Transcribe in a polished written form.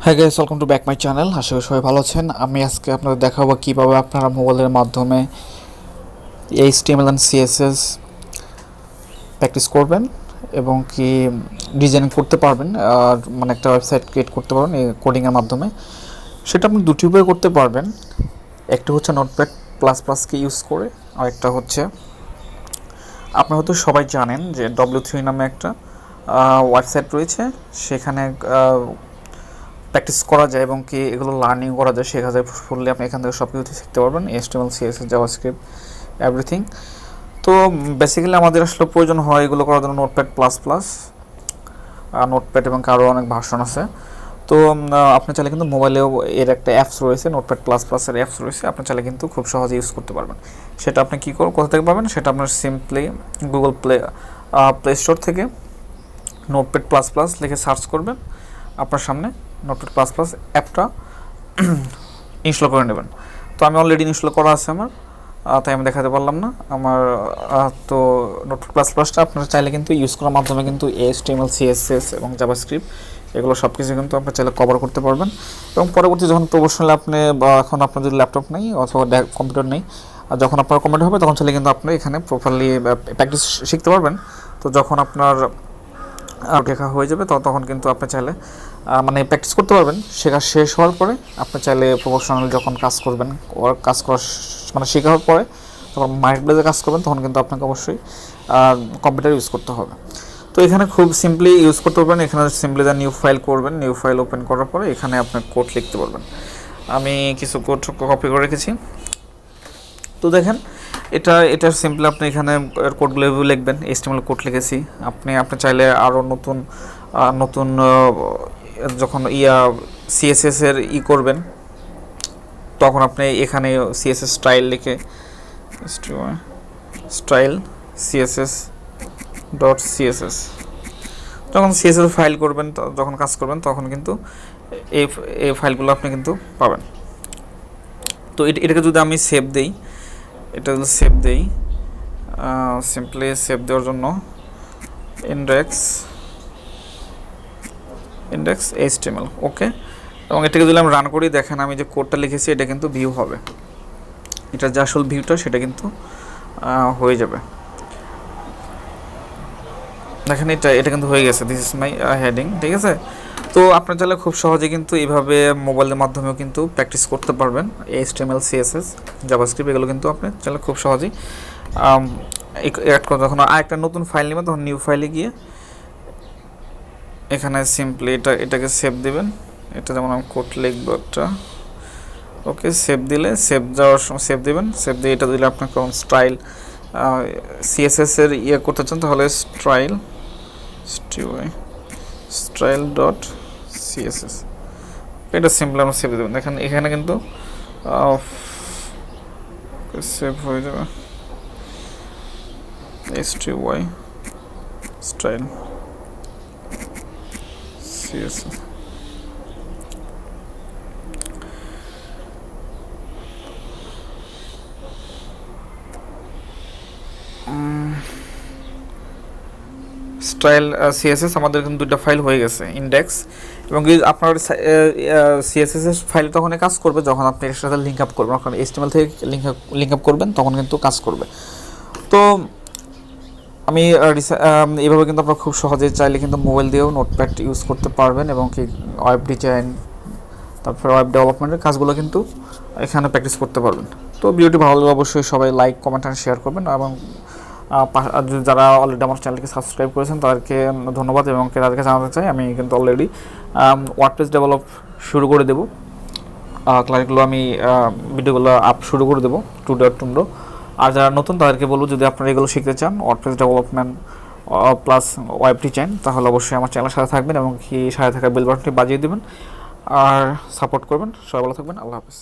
হ্যাঁ guys, welcome to back my channel. আশা করি সবাই ভালো আছেন। আমি আজকে আপনাদের দেখাবো কীভাবে আপনারা মোবাইলের মাধ্যমে HTML and CSS প্র্যাকটিস করবেন এবং কি ডিজাইন করতে পারবেন, আর মানে একটা ওয়েবসাইট ক্রিয়েট করতে পারবেন এই কোডিংয়ের মাধ্যমে। সেটা আপনি দুটি উপায়ে করতে পারবেন। একটা হচ্ছে নোটপ্যাড প্লাস প্লাসকে ইউজ করে, আর একটা হচ্ছে আপনারা হয়তো সবাই জানেন যে W3 নামে একটা ওয়েবসাইট রয়েছে। সেখানে প্র্যাকটিস করা যায় এবং কি এগুলো লার্নিং করা যায়, শেখা যায় ফুললি। আপনি এখান থেকে সব কিছু শিখতে পারবেন, HTML CSS জাভাস্ক্রিপ্ট এভরিথিং। তো বেসিক্যালি আমাদের আসলে প্রয়োজন হয় এগুলো করার জন্য নোটপ্যাড প্লাস প্লাস, নোটপ্যাড এবং আরও অনেক ভার্সন আছে। তো আপনি চাইলে কিন্তু মোবাইলেও এর একটা অ্যাপস রয়েছে, নোটপ্যাড প্লাস প্লাসের অ্যাপস রয়েছে। আপনি চাইলে কিন্তু খুব সহজে ইউজ করতে পারবেন। সেটা আপনি কী কোথা থেকে পাবেন? সেটা আপনার সিম্পলি গুগল প্লে স্টোর থেকে নোটপ্যাড প্লাস প্লাস লিখে সার্চ করবেন। আপনার সামনে নোটপ্যাড প্লাস প্লাস অ্যাপটা ইনস্টল করে নেবেন। তো আমি অলরেডি ইনস্টল করা আছে আমার, তাই আমি দেখাতে পারলাম না আমার। তো নোটপ্যাড প্লাস প্লাসটা আপনারা চাইলে কিন্তু ইউজ করার মাধ্যমে কিন্তু HTML CSS এবং জাভাস্ক্রিপ্ট এগুলো সব কিছু কিন্তু আপনারা চাইলে কভার করতে পারবেন। এবং পরবর্তী যখন প্রফেশনালি আপনি বা এখন আপনার যদি ল্যাপটপ নেই অথবা কম্পিউটার নেই, আর যখন আপনার কম্পিউটার হবে তখন চাইলে কিন্তু আপনি এখানে প্রপারলি প্র্যাকটিস শিখতে পারবেন। তো যখন আপনার লেখা হয়ে যাবে তখন কিন্তু আপনি চাইলে মানে প্র্যাকটিস করতে পারবেন। শেখা শেষ হওয়ার পরে আপনি চাইলে প্রফেশনাল যখন কাজ করবেন, কাজ করা মানে শেখা হওয়ার পরে যখন মাইন্ড ব্লেজে কাজ করবেন তখন কিন্তু আপনাকে অবশ্যই কম্পিউটার ইউজ করতে হবে। তো এখানে খুব সিম্পলি ইউজ করতে পারবেন। এখানে সিম্পলি যা নিউ ফাইল করবেন, নিউ ফাইল ওপেন করার পরে এখানে আপনার কোড লিখতে পারবেন। আমি কিছু কোড কপি করে রেখেছি। তো দেখেন এটা সিম্পলি আপনি এখানে কোডগুলো লিখবেন। HTML কোড লিখেছি। আপনি চাইলে আরও নতুন যখন CSS এর করবেন তখন আপনি এখানে CSS স্টাইল লিখে স্টাইল CSS .css যখন CSS ফাইল করবেন, যখন কাজ করবেন তখন কিন্তু এই ফাইলগুলো আপনি কিন্তু পাবেন। তো এটাকে যদি আমি সেভ দেই, এটা যদি সেভ দেই, সিম্পলি সেভ দেওয়ার জন্য ইন্ডেক্স HTML ওকে। এবং এটাকে যদি আমি রান করি, দেখেন আমি যে কোডটা লিখেছি এটা কিন্তু ভিউ হবে। এটা যে আসল ভিউটা সেটা কিন্তু হয়ে যাবে। দেখেন এটা কিন্তু হয়ে গেছে। দিস ইজ মাই হেডিং, ঠিক আছে। তো আপনার চাইলে খুব সহজে কিন্তু এইভাবে মোবাইলের মাধ্যমেও কিন্তু প্র্যাকটিস করতে পারবেন। HTML CSS জাভাস্ক্রিপ্ট এগুলো কিন্তু আপনি চাইলে খুব সহজেই অ্যাড করে, যখন আরেকটা নতুন ফাইল নেবেন তখন নিউ ফাইলে গিয়ে এখানে সিম্পলি এটাকে সেভ দিবেন। এটা যেমন আমি কোড লিখবো একটা, ওকে। সেভ দিলে সেভ যাওয়ার সময় সেভ দিবেন। সেভ দিয়ে এটা দিলে আপনার কোন স্টাইল CSS এর করতে চান তাহলে স্টাইল .css এটা সিম্পলি আমরা সেভ দেবেন। দেখেন এখানে কিন্তু সেভ হয়ে যাবে স্টাইল CSS। স্টাইল CSS আমাদের কিন্তু দুইটা ফাইল হয়ে গেছে, ইন্ডেক্স এবং আপনার CSS এর ফাইল তখন কাজ করবে যখন আপনি এর সাথে লিঙ্ক আপ করবেন। যখন HTML থেকে লিঙ্ক আপ করবেন তখন কিন্তু কাজ করবে। তো আমি এইভাবে কিন্তু আপনারা খুব সহজে চাইলে কিন্তু মোবাইল দিয়েও নোটপ্যাড ইউজ করতে পারবেন এবং কি ওয়েব ডিজাইন, তারপরে ওয়েব ডেভেলপমেন্টের কাজগুলো কিন্তু এখানে প্র্যাকটিস করতে পারবেন। তো ভিডিওটি ভালো লাগলে অবশ্যই সবাই লাইক, কমেন্ট আর শেয়ার করবেন। এবং যারা অলরেডি আমার চ্যানেলকে সাবস্ক্রাইব করেছেন তাদেরকে ধন্যবাদ। এবং তাদেরকে জানাতে চাই আমি কিন্তু অলরেডি ওয়ার্ডপ্রেস ডেভেলপ শুরু করে দেবো। ক্লাসগুলো আমি ভিডিওগুলো আপ শুরু করে দেবো 2.0। আর যারা নতুন তাদেরকে বলবো, যদি আপনারা এগুলো শিখতে চান WordPress development plus web design, তাহলে অবশ্যই আমার চ্যানেলের সাথে থাকবেন এবং কি সাথে থাকা বেল বাটনটি বাজিয়ে দেবেন আর সাপোর্ট করবেন। সবাই ভালো থাকবেন। আল্লাহ হাফেজ।